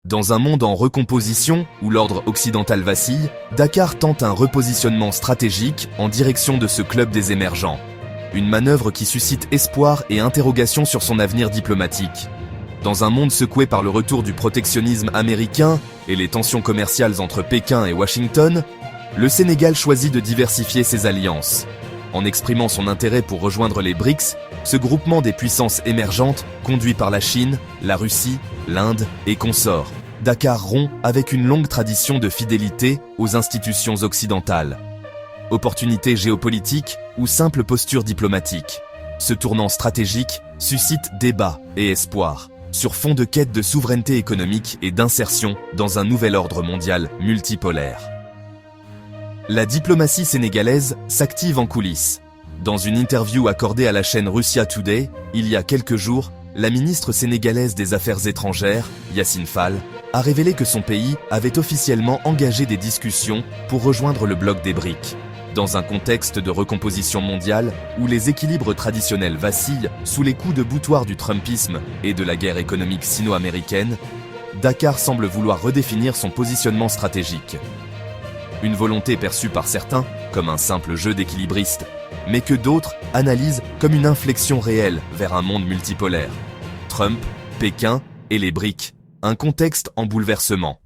Dans un monde en recomposition, où l'ordre occidental vacille, Dakar tente un repositionnement stratégique en direction de ce club des émergents. Une manœuvre qui suscite espoir et interrogation sur son avenir diplomatique. Dans un monde secoué par le retour du protectionnisme américain et les tensions commerciales entre Pékin et Washington, le Sénégal choisit de diversifier ses alliances. En exprimant son intérêt pour rejoindre les BRICS, ce groupement des puissances émergentes, conduit par la Chine, la Russie, l'Inde et consorts, Dakar rompt avec une longue tradition de fidélité aux institutions occidentales. Opportunité géopolitique ou simple posture diplomatique, ce tournant stratégique suscite débat et espoir, sur fond de quête de souveraineté économique et d'insertion dans un nouvel ordre mondial multipolaire. La diplomatie sénégalaise s'active en coulisses. Dans une interview accordée à la chaîne Russia Today, il y a quelques jours, la ministre sénégalaise des Affaires étrangères, Yacine Fall, a révélé que son pays avait officiellement engagé des discussions pour rejoindre le bloc des BRICS. Dans un contexte de recomposition mondiale où les équilibres traditionnels vacillent sous les coups de boutoir du Trumpisme et de la guerre économique sino-américaine, Dakar semble vouloir redéfinir son positionnement stratégique. Une volonté perçue par certains comme un simple jeu d'équilibriste, mais que d'autres analysent comme une inflexion réelle vers un monde multipolaire. Trump, Pékin et les BRICS, un contexte en bouleversement.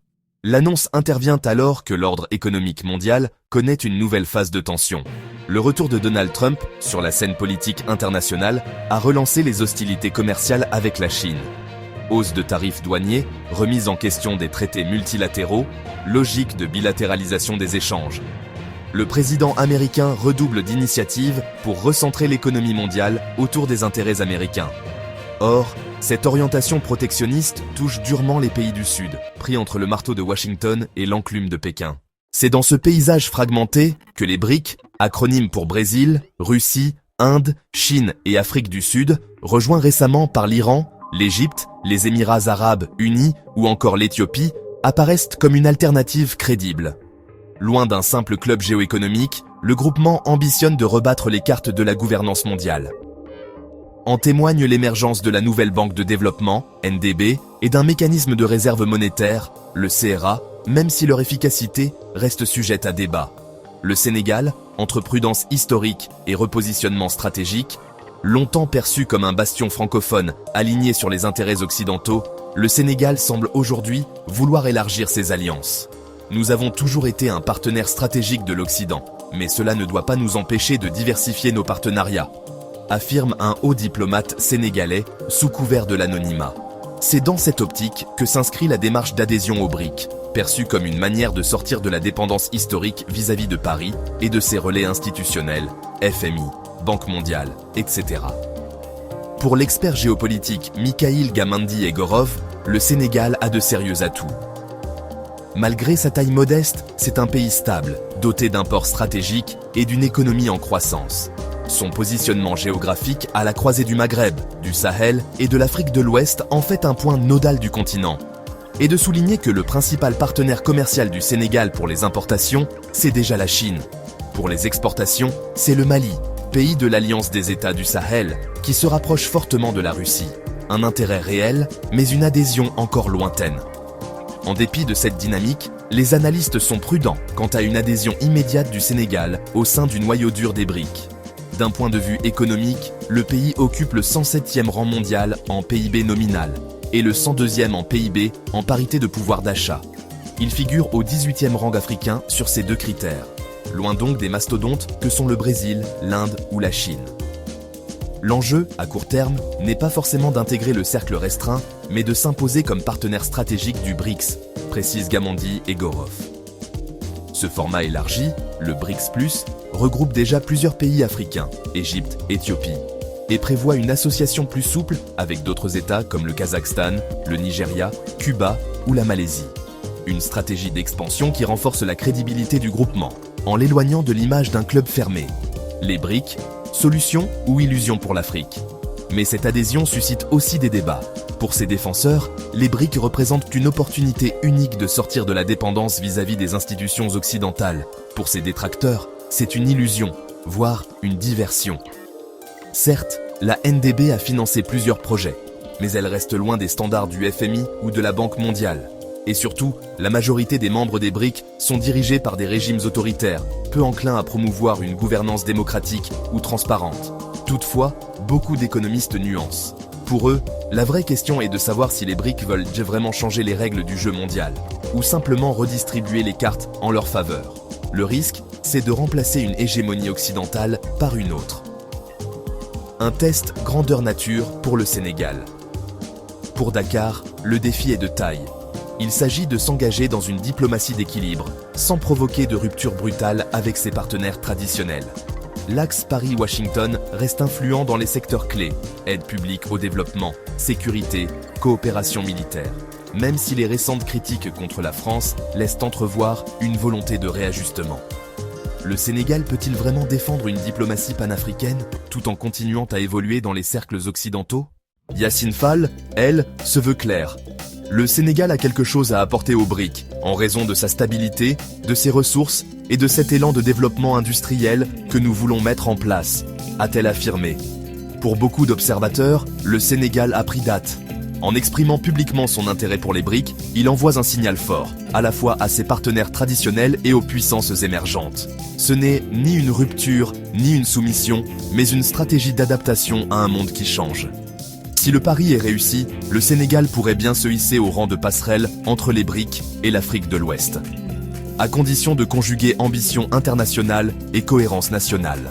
L'annonce intervient alors que l'ordre économique mondial connaît une nouvelle phase de tension. Le retour de Donald Trump sur la scène politique internationale a relancé les hostilités commerciales avec la Chine. Hausse de tarifs douaniers, remise en question des traités multilatéraux, logique de bilatéralisation des échanges. Le président américain redouble d'initiatives pour recentrer l'économie mondiale autour des intérêts américains. Or, cette orientation protectionniste touche durement les pays du Sud, pris entre le marteau de Washington et l'enclume de Pékin. C'est dans ce paysage fragmenté que les BRICS, acronyme pour Brésil, Russie, Inde, Chine et Afrique du Sud, rejoints récemment par l'Iran, l'Égypte, les Émirats arabes unis ou encore l'Éthiopie, apparaissent comme une alternative crédible. Loin d'un simple club géoéconomique, le groupement ambitionne de rebattre les cartes de la gouvernance mondiale. En témoigne l'émergence de la nouvelle banque de développement, NDB, et d'un mécanisme de réserve monétaire, le CRA, même si leur efficacité reste sujette à débat. Le Sénégal, entre prudence historique et repositionnement stratégique, longtemps perçu comme un bastion francophone aligné sur les intérêts occidentaux, le Sénégal semble aujourd'hui vouloir élargir ses alliances. Nous avons toujours été un partenaire stratégique de l'Occident, mais cela ne doit pas nous empêcher de diversifier nos partenariats, affirme un haut diplomate sénégalais sous couvert de l'anonymat. C'est dans cette optique que s'inscrit la démarche d'adhésion aux BRICS, perçue comme une manière de sortir de la dépendance historique vis-à-vis de Paris et de ses relais institutionnels, FMI, Banque mondiale, etc. Pour l'expert géopolitique Mikhail Gamandi Egorov, le Sénégal a de sérieux atouts. Malgré sa taille modeste, c'est un pays stable, doté d'un port stratégique et d'une économie en croissance. Son positionnement géographique à la croisée du Maghreb, du Sahel et de l'Afrique de l'Ouest en fait un point nodal du continent. Et de souligner que le principal partenaire commercial du Sénégal pour les importations, c'est déjà la Chine. Pour les exportations, c'est le Mali, pays de l'Alliance des États du Sahel, qui se rapproche fortement de la Russie. Un intérêt réel, mais une adhésion encore lointaine. En dépit de cette dynamique, les analystes sont prudents quant à une adhésion immédiate du Sénégal au sein du noyau dur des BRICS. D'un point de vue économique, le pays occupe le 107e rang mondial en PIB nominal et le 102e en PIB en parité de pouvoir d'achat. Il figure au 18e rang africain sur ces deux critères, loin donc des mastodontes que sont le Brésil, l'Inde ou la Chine. L'enjeu, à court terme, n'est pas forcément d'intégrer le cercle restreint, mais de s'imposer comme partenaire stratégique du BRICS, précise Gamandi Egorov. Ce format élargi, le BRICS+, regroupe déjà plusieurs pays africains, Égypte, Éthiopie, et prévoit une association plus souple avec d'autres États comme le Kazakhstan, le Nigeria, Cuba ou la Malaisie. Une stratégie d'expansion qui renforce la crédibilité du groupement, en l'éloignant de l'image d'un club fermé. Les BRICS, solution ou illusion pour l'Afrique. Mais cette adhésion suscite aussi des débats. Pour ses défenseurs, les BRICS représentent une opportunité unique de sortir de la dépendance vis-à-vis des institutions occidentales. Pour ses détracteurs, c'est une illusion, voire une diversion. Certes, la NDB a financé plusieurs projets, mais elle reste loin des standards du FMI ou de la Banque mondiale. Et surtout, la majorité des membres des BRIC sont dirigés par des régimes autoritaires, peu enclins à promouvoir une gouvernance démocratique ou transparente. Toutefois, beaucoup d'économistes nuancent. Pour eux, la vraie question est de savoir si les BRIC veulent vraiment changer les règles du jeu mondial, ou simplement redistribuer les cartes en leur faveur. Le risque, c'est de remplacer une hégémonie occidentale par une autre. Un test grandeur nature pour le Sénégal. Pour Dakar, le défi est de taille. Il s'agit de s'engager dans une diplomatie d'équilibre, sans provoquer de rupture brutale avec ses partenaires traditionnels. L'axe Paris-Washington reste influent dans les secteurs clés, aide publique au développement, sécurité, coopération militaire. Même si les récentes critiques contre la France laissent entrevoir une volonté de réajustement. Le Sénégal peut-il vraiment défendre une diplomatie panafricaine tout en continuant à évoluer dans les cercles occidentaux? Yacine Fall, elle, se veut claire. Le Sénégal a quelque chose à apporter aux BRIC, en raison de sa stabilité, de ses ressources et de cet élan de développement industriel que nous voulons mettre en place, a-t-elle affirmé. Pour beaucoup d'observateurs, le Sénégal a pris date. En exprimant publiquement son intérêt pour les BRIC, il envoie un signal fort, à la fois à ses partenaires traditionnels et aux puissances émergentes. Ce n'est ni une rupture, ni une soumission, mais une stratégie d'adaptation à un monde qui change. Si le pari est réussi, le Sénégal pourrait bien se hisser au rang de passerelle entre les BRIC et l'Afrique de l'Ouest. À condition de conjuguer ambition internationale et cohérence nationale.